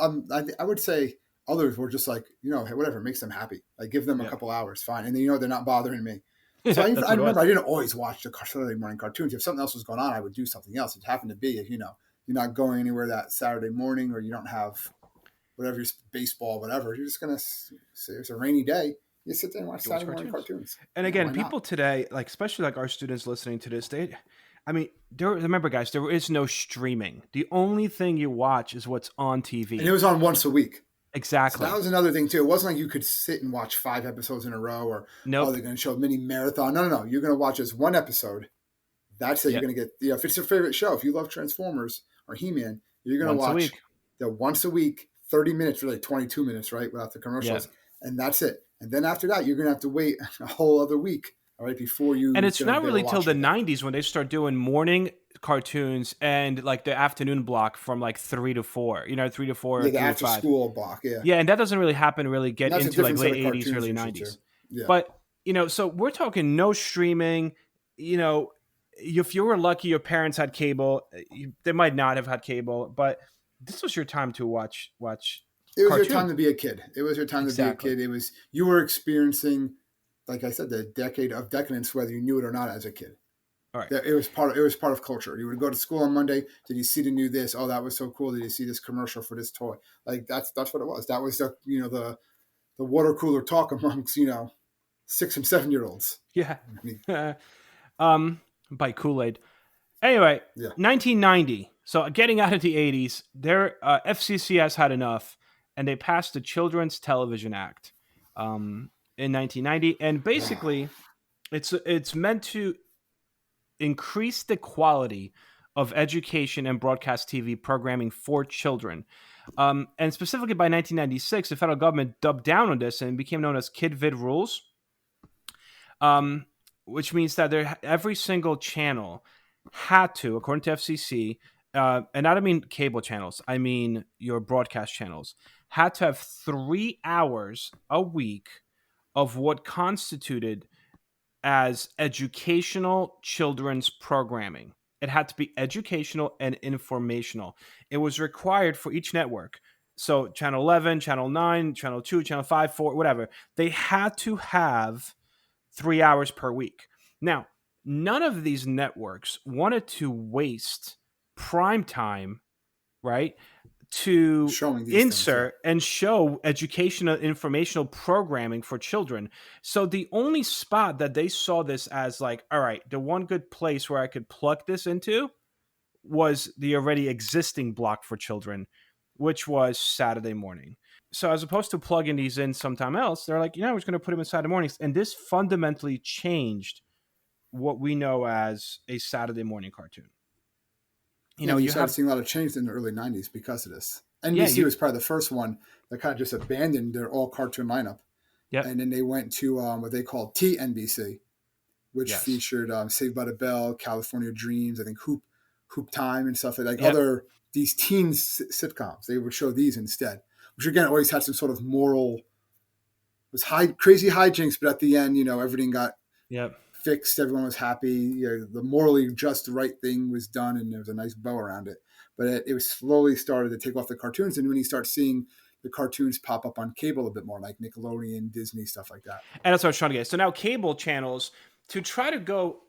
I would say others were just like, hey, whatever makes them happy. Like give them a Yeah. couple hours, fine, and then they're not bothering me. So That's I what it was. remember I didn't always watch the Saturday morning cartoons. If something else was going on, I would do something else. It happened to be if you're not going anywhere that Saturday morning, or you don't have whatever your baseball, whatever. You're just gonna say it's a rainy day. You sit there and watch You watch Saturday morning cartoons. cartoons. And Yeah, again, why not? people today, like especially like our students listening to this, I mean, remember, guys, there is no streaming. The only thing you watch is what's on And it TV. was on once a week. So that Exactly. was another thing too. It wasn't like you could sit and watch 5 episodes in a row, or oh, Nope. they're going to show a mini marathon. No, no, no. You're going to watch this one episode. That's it. You're Yep. going to get, if it's your favorite show, if you love Transformers or He-Man, you're going to Once a watch week. the once a week, 30 minutes, really 22 minutes, right? Without the Yeah. commercials. And that's it. And then after that, you're going to have to wait a whole other week, all right, before And you're it's going to not be able really to till watch it the again. 90s when they start doing morning cartoons and like the afternoon block from like 3 to 4, 3 to 4 or Yeah, the 3 to after 5. school block. Yeah. Yeah, and that doesn't really happen really And get that's a into like different set late of 80s, cartoons early usually too. 90s. Yeah. But, so we're talking no streaming, you know, if you were lucky your parents had cable, they might not have had cable, but this was your time to watch It was your time cartoons. to be a kid. It was your time to be a Exactly. kid. It was, you were experiencing, like I said, the decade of decadence, whether you knew it or not as a kid. All right. That it was part of culture. You would go to school on Monday. Did you see the new this? Oh, that was so cool. Did you see this commercial for this toy? Like that's what it was. That was the water cooler talk amongst 6 and 7 year olds. Yeah. I mean, By Kool-Aid. Anyway, yeah, 1990. So getting out of the 80s, their FCC had enough, and they passed the Children's Television Act in 1990, and basically, it's meant to increase the quality of education and broadcast TV programming for children. And specifically by 1996, the federal government dubbed down on this and became known as KidVid rules, which means that every single channel had to, according to FCC, and I don't mean cable channels, I mean your broadcast channels, had to have 3 hours a week of what constituted as educational children's programming. It had to be educational and informational. It was required for each network. So channel 11, channel 9, channel 2, channel 5, 4, whatever. They had to have 3 hours per week. Now, none of these networks wanted to waste prime time, right? To showing these things. Yeah, insert and show educational informational programming for children. So the only spot that they saw this as like, all right, the one good place where I could plug this into was the already existing block for children, which was Saturday morning. So as opposed to plugging these in sometime else, they're like, we're just going to put them in Saturday mornings. And this fundamentally changed what we know as a Saturday morning cartoon. yeah. And you You started have, seeing a lot of change in the early '90s because of this. yeah, NBC was probably the first one that kind of just abandoned their all cartoon lineup, yep, and then they went to what they called TNBC, which yes, featured Saved by the Bell, California Dreams, I think Hoop Time and stuff like yep, other these teen sitcoms. They would show these instead, which again always had some sort of moral. It was crazy hijinks, but at the end, everything got yep. fixed. Everyone was happy. The morally just right thing was done, and there was a nice bow around it. But it was slowly started to take off the cartoons, and when you start seeing the cartoons pop up on cable a bit more, like Nickelodeon, Disney, stuff like that. And that's what I was trying to get. So now cable channels to try to go,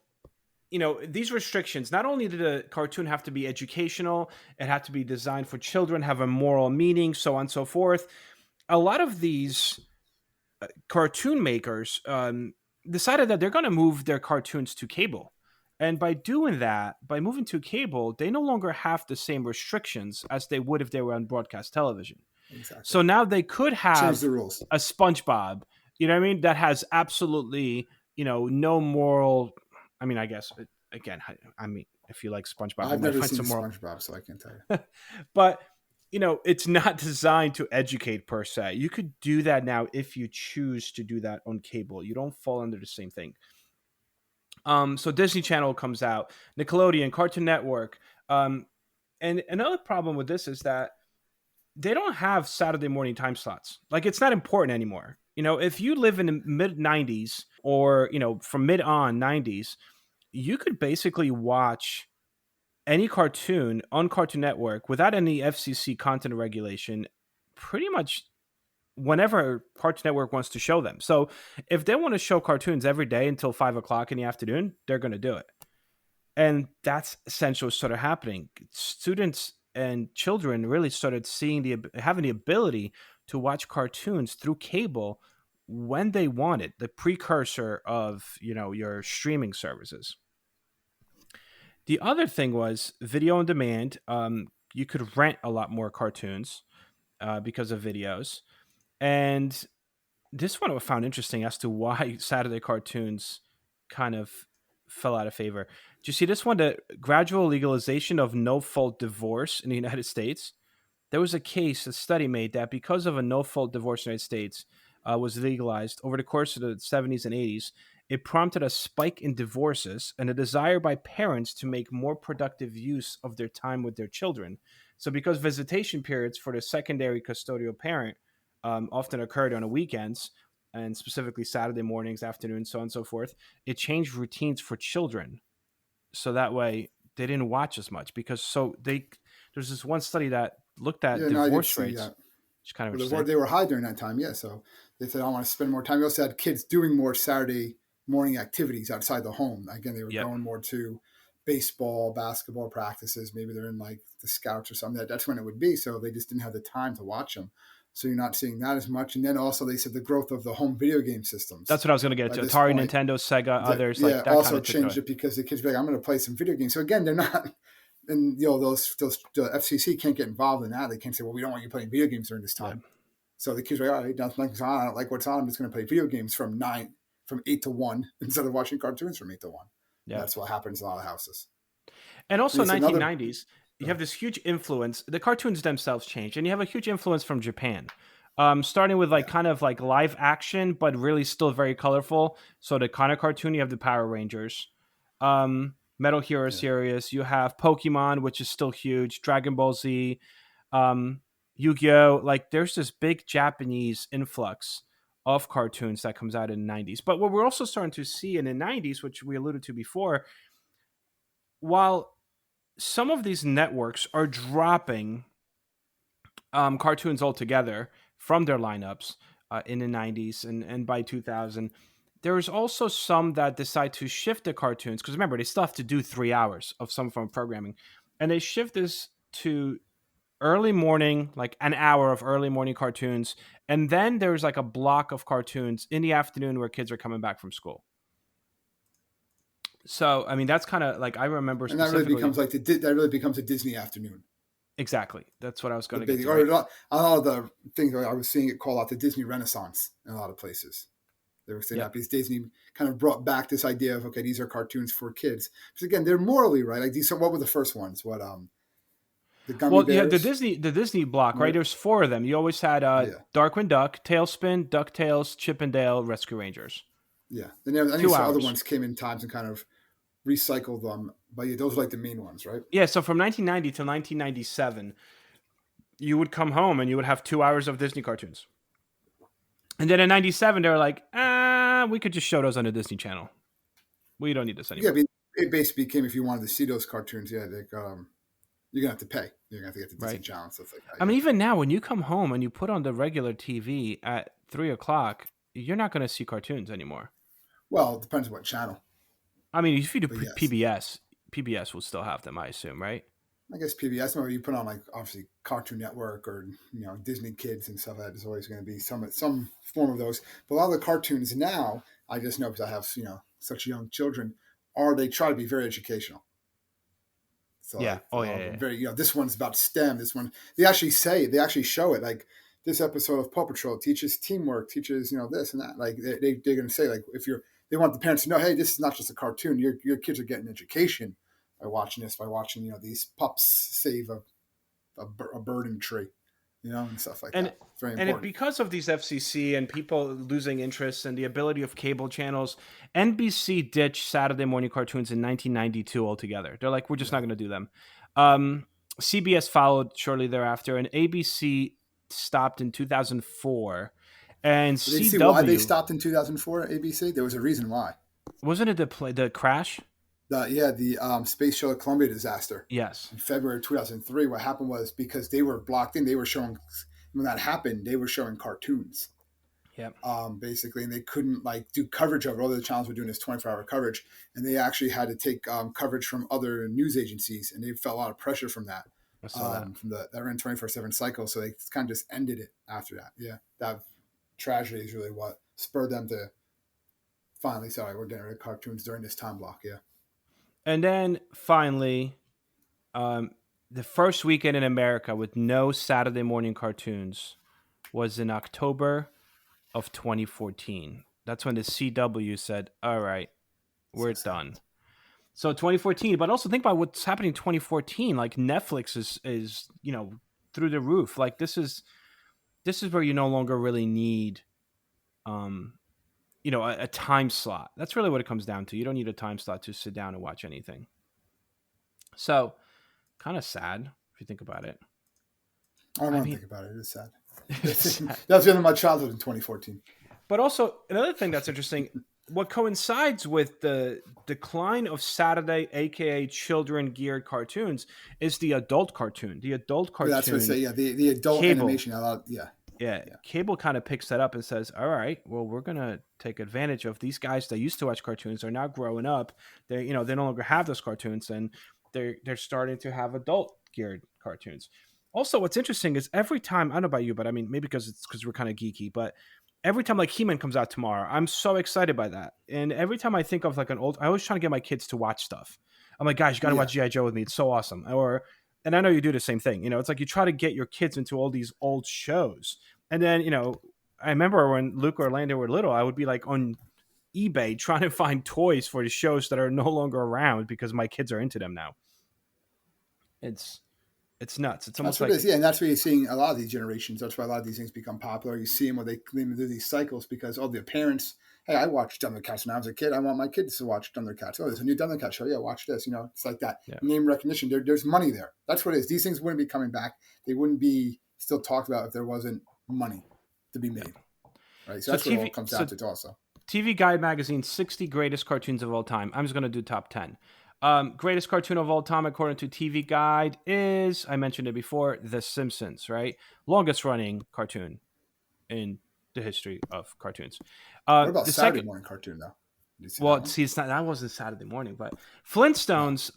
these restrictions, not only did the cartoon have to be educational, it had to be designed for children, have a moral meaning, so on and so forth. A lot of these cartoon makers decided that they're going to move their cartoons to cable. And by doing that, by moving to cable, they no longer have the same restrictions as they would if they were on broadcast television. Exactly. So now they could Change have the rules. a SpongeBob, you know what I mean, that has absolutely, no moral. I mean, I guess again, I mean, if you like SpongeBob, you I've might never find seen some moral, SpongeBob, so I can't tell you. but it's not designed to educate per se. You could do that now if you choose to do that on cable. You don't fall under the same thing. So Disney Channel comes out, Nickelodeon, Cartoon Network, and another problem with this is that they don't have Saturday morning time slots. Like it's not important anymore. If you live in the mid 90s or, from mid on 90s, you could basically watch any cartoon on Cartoon Network without any FCC content regulation pretty much whenever Cartoon Network wants to show them. So if they want to show cartoons every day until 5 o'clock in the afternoon, they're going to do it. And that's essentially what's sort of happening. Students and children really started having the ability to watch cartoons through cable when they wanted, the precursor of, your streaming services. The other thing was video on demand. You could rent a lot more cartoons because of videos. And this one I found interesting as to why Saturday cartoons kind of fell out of favor. Do you see this one? The gradual legalization of no fault divorce in the United States. There was a study made that because of a no fault divorce in the United States was legalized over the course of the 70s and 80s, it prompted a spike in divorces and a desire by parents to make more productive use of their time with their children. So, because visitation periods for the secondary custodial parent often occurred on the weekends, and specifically Saturday mornings, afternoons, so on and so forth, it changed routines for children. So that way they didn't watch as much because there's this one study that looked at Yeah, no, I did divorce see rates, that. which is kind of Well, interesting. they were high during that time, yeah. So they said, I want to spend more time. They also had kids doing more Saturday morning activities outside the home. Again, they were Yep. going more to baseball, basketball practices. Maybe they're in like the scouts or something. That's when it would be. So they just didn't have the time to watch them. So you're not seeing that as much. And then also they said the growth of the home video game systems That's what I was going to get by to. this Atari, point. Nintendo, Sega, others Yeah, like that kind also of took it changed away. it because the kids be like, I'm going to play some video games. So again, they're not, and those the FCC can't get involved in that. They can't say, well, we don't want you playing video games during this Yep. time. So the kids are like, all right, nothing's on. I don't like what's on. I'm just going to play video games from 8 to 1 instead of watching cartoons from 8 to 1. And Yep. that's what happens in a lot of houses. And And also it's another, 1990s, you have this huge influence. The cartoons themselves changed, and you have a huge influence from Japan. Starting with like yeah, kind of like live action, but really still very colorful. So the kind of cartoon, you have the Power Rangers, Metal Hero yeah. series. You have Pokemon, which is still huge. Dragon Ball Z, um, Yu-Gi-Oh. Like there's this big Japanese influx of cartoons that comes out in the 90s. But what we're also starting to see in the 90s, which we alluded to before, while some of these networks are dropping cartoons altogether from their lineups in the 90s and by 2000, there's also some that decide to shift the cartoons because remember they still have to do 3 hours of some form of programming, and they shift this to early morning, like an hour of early morning cartoons, and then there's like a block of cartoons in the afternoon where kids are coming back from school. So I mean that's kind of like I remember And that really specifically. becomes like that really becomes a Disney afternoon. Exactly, that's what I was The going to get big, to, or right? a lot of the things I was seeing it called out the Disney Renaissance in a lot of places. They were saying that Yep. because Disney kind of brought back this idea of, okay, these are cartoons for kids. Because again, they're morally right. Like these, what were the first ones? What the gummy Well, you have the bears, Disney block, right? right? There's four of them. You always had Yeah, Darkwing Duck, Tailspin, DuckTales, Chip and Dale, Rescue Rangers. yeah. Then I think Two some other hours. ones came in times and kind of recycled them. But yeah, those are like the main ones, right? Yeah, so from 1990 to 1997, you would come home and you would have 2 hours of Disney cartoons. And then in 97, they were like, we could just show those on the Disney Channel. We don't need this Yeah, anymore. but it basically became if you wanted to see those cartoons, yeah, like, you're gonna have to pay. You're gonna have to get the Disney Right. Channel and stuff like that. I Yeah. mean, even now, when you come home and you put on the regular TV at 3 o'clock, you're not going to see cartoons anymore. Well, it depends on what channel, I mean, if you do but yes. PBS will still have them, I assume, right? I guess PBS. Remember, you put on like obviously Cartoon Network or Disney Kids and stuff. That is always going to be some form of those. But a lot of the cartoons now, I just know because I have such young children, are they try to be very educational. So Yeah. like Oh, yeah, yeah, yeah. very this one's about STEM. This one they actually show it like this episode of Paw Patrol teaches teamwork, teaches this and that. Like they're going to say like if they want the parents to know, hey, this is not just a cartoon. Your kids are getting education by watching this, by watching these pups save a bird in a tree, and stuff like And that. It's very and important. because of these FCC and people losing interest and the ability of cable channels, NBC ditched Saturday morning cartoons in 1992 altogether. They're like, we're just Yeah. not going to do them. Um, CBS followed shortly thereafter, and ABC stopped in 2004. And Did you see why they CW, stopped in 2004 at ABC? There was a reason why. wasn't it the crash? The space shuttle Columbia disaster Yes. in February 2003. What happened was because they were blocked in, they were showing when that happened, they were showing cartoons. Yep. Basically, and they couldn't like do coverage of it. All the channels were doing this 24-hour coverage, and they actually had to take coverage from other news agencies, and they felt a lot of pressure from that, I saw that. from that ran 24/7 cycle. So they kind of just ended it after that. Yeah, that tragedy is really what spurred them to finally say, all right, we're getting rid of cartoons during this time block. Yeah. And then finally, um, the first weekend in America with no Saturday morning cartoons was in October of 2014. That's when the CW said, all right, we're So sad. done. So 2014, but also think about what's happening in 2014. Like Netflix is through the roof. Like this is where you no longer really need um a time slot. That's really what it comes down to. You don't need a time slot to sit down and watch anything. So kind of sad if you think about it. I don't I want to mean, think about it. It is sad. it's sad. That was the end of my childhood in 2014. But also another thing that's interesting, what coincides with the decline of Saturday, aka children geared cartoons, is the adult cartoon. The adult That's what I say. cartoon, Yeah, the adult cable. animation. A lot. Yeah, Yeah, yeah. cable kind of picks that up and says, "All right, well, we're gonna take advantage of these guys that used to watch cartoons. They're now growing up. They no longer have those cartoons, and they're starting to have adult geared cartoons." Also, what's interesting is every time I don't know about you, but I mean maybe because we're kind of geeky, but every time like He-Man comes out tomorrow, I'm so excited by that. And every time I think of like I always try to get my kids to watch stuff. I'm like, guys, you got to Yeah. watch GI Joe with me. It's so awesome. And I know you do the same thing. It's like you try to get your kids into all these old shows. And then, I remember when Luke or Orlando were little, I would be like on eBay trying to find toys for the shows that are no longer around because my kids are into them now. It's nuts. It's That's almost what it like is. Yeah, and that's where you're seeing a lot of these generations. That's why a lot of these things become popular. You see them when they do these cycles because the parents. Hey, I watched Thundercats when I was a kid. I want my kids to watch Thundercats. Oh, there's a new Thundercats show. Yeah, watch this. It's like that yeah. name recognition. There's money there. That's what it is. These things wouldn't be coming back. They wouldn't be still talked about if there wasn't money to be made. Right. So that's what it all comes down to. Also, TV Guide magazine 60 greatest cartoons of all time. I'm just going to do top 10. Greatest cartoon of all time, according to TV Guide, is, I mentioned it before, The Simpsons, right? Longest running cartoon in the history of cartoons. what about The Saturday second, morning cartoon though? Did you see that well, one? see, that wasn't Saturday morning, but No. Flintstones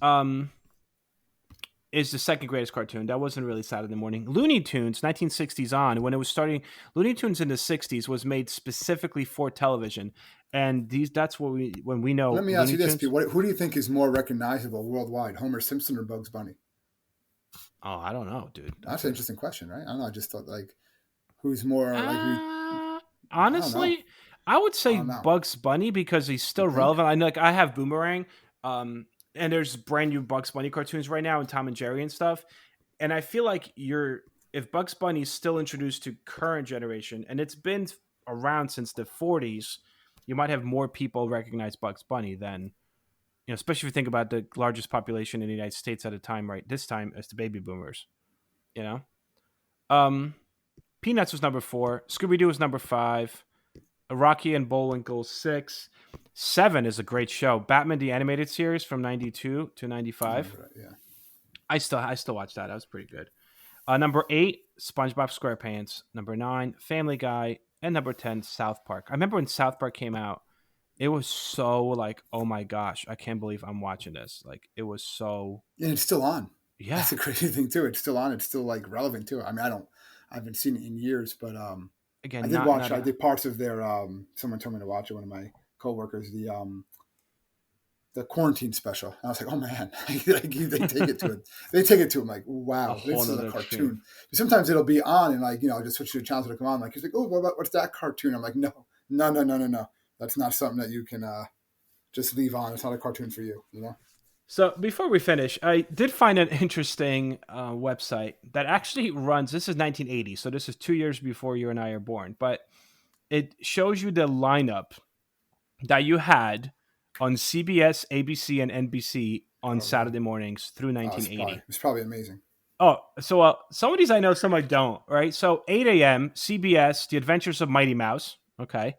is the second greatest cartoon. That wasn't really Saturday morning. Looney Tunes, 1960s on, when it was starting, Looney Tunes in the 60s was made specifically for television. And that's what when we know Let me ask Looney you this, Tunes. Pete. Who do you think is more recognizable worldwide, Homer Simpson or Bugs Bunny? Oh, I don't know, dude. That's an interesting question, right? I don't know. I just thought like, who's more like who? I don't know. Honestly, I would I say don't know. Bugs Bunny because he's You still think? relevant. I know, like I have Boomerang, and there's brand new Bugs Bunny cartoons right now and Tom and Jerry and stuff. And I feel like if Bugs Bunny is still introduced to current generation, and it's been around since the 40s, you might have more people recognize Bugs Bunny than especially if you think about the largest population in the United States at a time right this time as the baby boomers. You know, um, Peanuts was number 4. Scooby Doo was number 5. Rocky and Bullwinkle 6. 7 is a great show. Batman the Animated Series from 92 to I 95. remember that. Yeah. I still watch that. That was pretty good. Number 8, SpongeBob SquarePants. Number 9, Family Guy. And number 10, South Park. I remember when South Park came out, it was so like, oh my gosh, I can't believe I'm watching this. Like, it was so, And it's still on. yeah. That's the crazy thing too. It's still on. It's still like relevant too. I mean, I haven't seen it in years, but I Again, did not watch. not I a did parts of their. Someone told me to watch it. One of my coworkers. The quarantine special. And I was like, oh man, they take it to it. They take it to him like, a wow, whole this is a nother extreme. cartoon. Sometimes it'll be on and like, just switch to the channels to come on. Like he's like, oh, what's that cartoon? I'm like, no, no, no, no, no, no. That's not something that you can just leave on. It's not a cartoon for you, you know? So before we finish, I did find an interesting website that actually runs. This is 1980, so this is 2 years before you and I are born. But it shows you the lineup that you had on CBS, ABC, and NBC on Oh, really? Saturday mornings through Oh, 1980. it's probably amazing. Oh, so some of these I know, some I don't. Right. So 8 a.m. CBS, The Adventures of Mighty Mouse. Okay.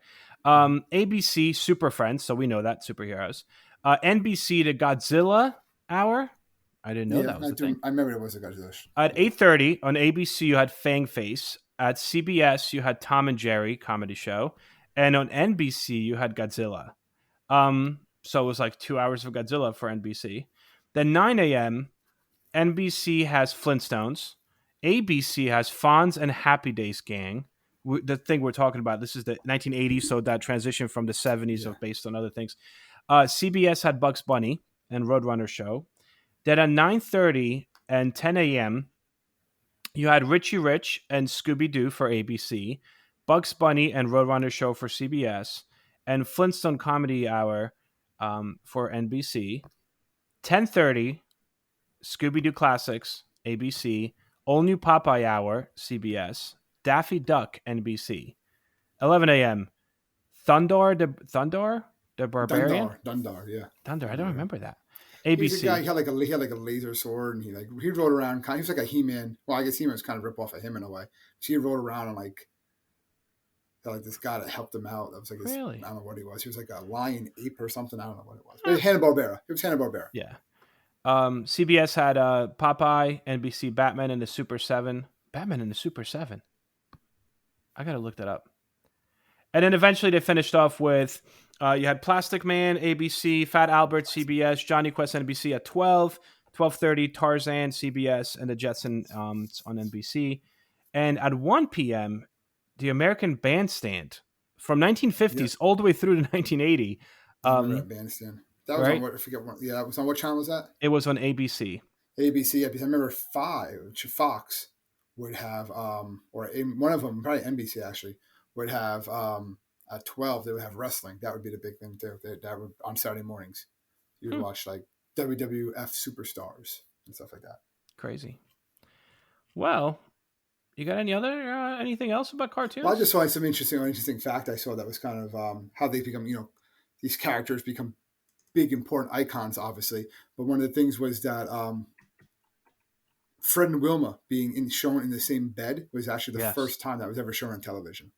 Mm-hmm. ABC, Super Friends. So we know that superheroes. NBC, the Godzilla Hour. I didn't know Yeah, that was I the do. thing. I remember it was a Godzilla. At Yeah. 8:30 on ABC, you had Fang Face. At CBS, you had Tom and Jerry comedy show, and on NBC, you had Godzilla. So it was like 2 hours of Godzilla for NBC. Then 9 a.m. NBC has Flintstones. ABC has Fonz and Happy Days Gang. the thing we're talking about. This is the 1980s, so that transition from the 70s Yeah. of based on other things. CBS had Bugs Bunny and Roadrunner show. Then at 9:30 and 10 a.m., you had Richie Rich and Scooby Doo for ABC, Bugs Bunny and Roadrunner show for CBS, and Flintstone Comedy Hour for NBC. 10:30, Scooby Doo Classics, ABC, All New Popeye Hour, CBS, Daffy Duck, NBC. 11 a.m., Thundar the Barbarian? Dundar, yeah. Thunder, I don't Dundar. remember that. He's a guy. ABC. He had like a laser sword, and he rode around. He was like a He-Man. Well, I guess He-Man was kind of rip off of him in a way. So he rode around and like this guy that helped him out. That was like his, Really? I don't know what he was. He was like a lion ape or something. I don't know what it was. But Hanna-Barbera. It was Hanna-Barbera. Yeah. CBS had Popeye, NBC Batman and the Super 7. Batman and the Super 7. I got to look that up. And then eventually they finished off with you had Plastic Man, ABC, Fat Albert, CBS, Johnny Quest, NBC at 12, 12:30, Tarzan, CBS, and the Jetsons on NBC. And at 1 p.m., the American Bandstand from 1950s all the way through to 1980. I remember that Bandstand. That was right? on what? I forget what. Yeah, it was on what channel was that? It was on ABC. ABC. I remember Fox would have, or one of them, probably NBC actually, would have at 12 they would have wrestling. That would be the big thing too. That would on Saturday mornings. You would watch like WWF superstars and stuff like that. Crazy. Well, you got anything else about cartoons? Well, I just saw some interesting fact I saw that was kind of how they become, these characters become big important icons, obviously. But one of the things was that Fred and Wilma being shown in the same bed was actually the first time that was ever shown on television.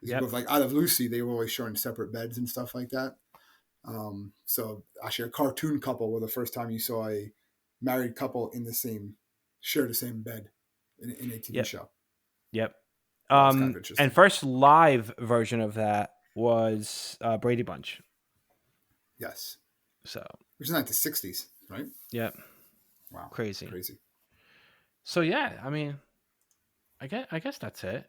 Yep. Like Out of Lucy, they were always showing separate beds and stuff like that. So actually, a cartoon couple were the first time you saw a married couple share the same bed in a TV show. Yep. And first live version of that was Brady Bunch. Yes. So, which is like the 60s, right? Yep. Wow. Crazy. So yeah, I mean, I guess that's it.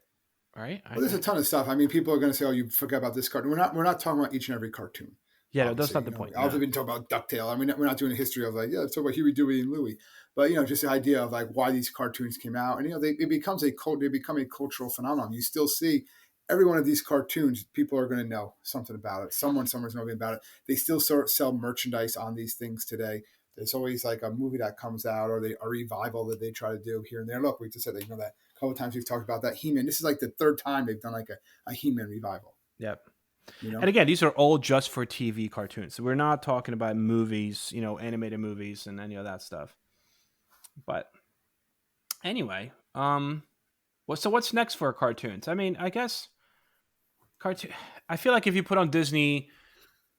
Right. Well, there's a ton of stuff. I mean, people are going to say, "Oh, you forgot about this cartoon." We're not talking about each and every cartoon. Yeah, that's not the point. I've been talking about DuckTale. I mean, we're not doing a history of let's talk about Huey, Dewey, and Louie. But just the idea of why these cartoons came out, and they become a cultural phenomenon. You still see every one of these cartoons. People are going to know something about it. Someone's knowing about it. They still sell merchandise on these things today. There's always like a movie that comes out or a revival that they try to do here and there. Look, we just said that that a couple of times we've talked about that He-Man. This is like the third time they've done like a He-Man revival. Yep. And again, these are all just for TV cartoons. So we're not talking about movies, animated movies and any of that stuff. But anyway, so what's next for cartoons? I mean, I guess I feel like if you put on Disney,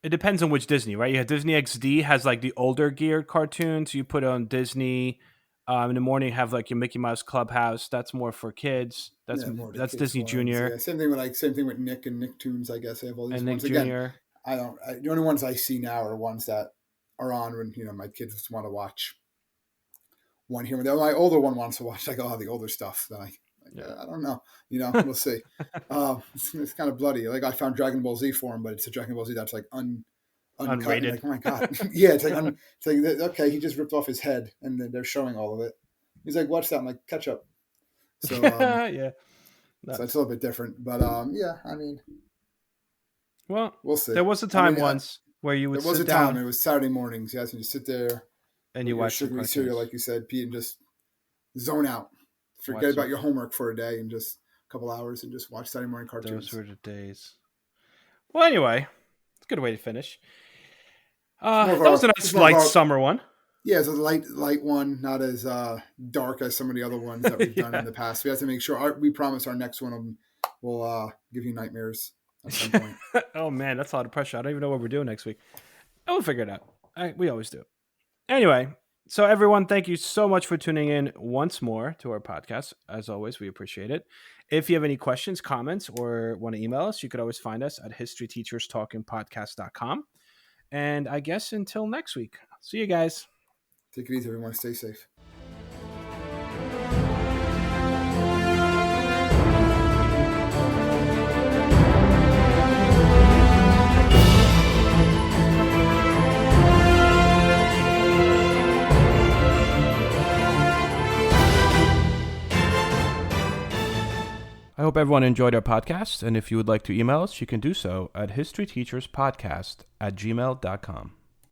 it depends on which Disney, right? You have Disney XD has like the older geared cartoons. You put on Disney in the morning, have like your Mickey Mouse Clubhouse. That's more for kids. That's Disney Junior. Yeah, same thing with Nick and Nicktoons. I guess they have all these and ones. Nick Junior. Again, the only ones I see now are ones that are on when my kids just want to watch one here. My older one wants to watch like the older stuff. Then I don't know. We'll see. It's kind of bloody. Like I found Dragon Ball Z for him, but it's a Dragon Ball Z that's like uncut. Unrated. Like, oh my god. Yeah, it's like okay, he just ripped off his head, and then they're showing all of it. He's like, "Watch that." I'm like, "Catch up." So yeah, so it's a little bit different, but yeah, I mean, well, we'll see. There was a time once where you would. There was a time. It was Saturday mornings. Yes, and you sit there and you watch sugary cereal, like you said, Pete, and just zone out. Forget about your homework for a day and just a couple hours and just watch Saturday morning cartoons. Those were the days. Well, anyway, it's a good way to finish. That was a nice light summer one. Yeah, it's a light one, not as dark as some of the other ones that we've done in the past. We have to make sure. We promise our next one will give you nightmares at some point. Oh man, that's a lot of pressure. I don't even know what we're doing next week. We'll figure it out. We always do. Anyway, so everyone, thank you so much for tuning in once more to our podcast. As always, we appreciate it. If you have any questions, comments, or want to email us, you could always find us at historyteacherstalkingpodcast.com. And I guess until next week, see you guys. Take it easy, everyone. Stay safe. I hope everyone enjoyed our podcast, and if you would like to email us, you can do so at historyteacherspodcast@gmail.com.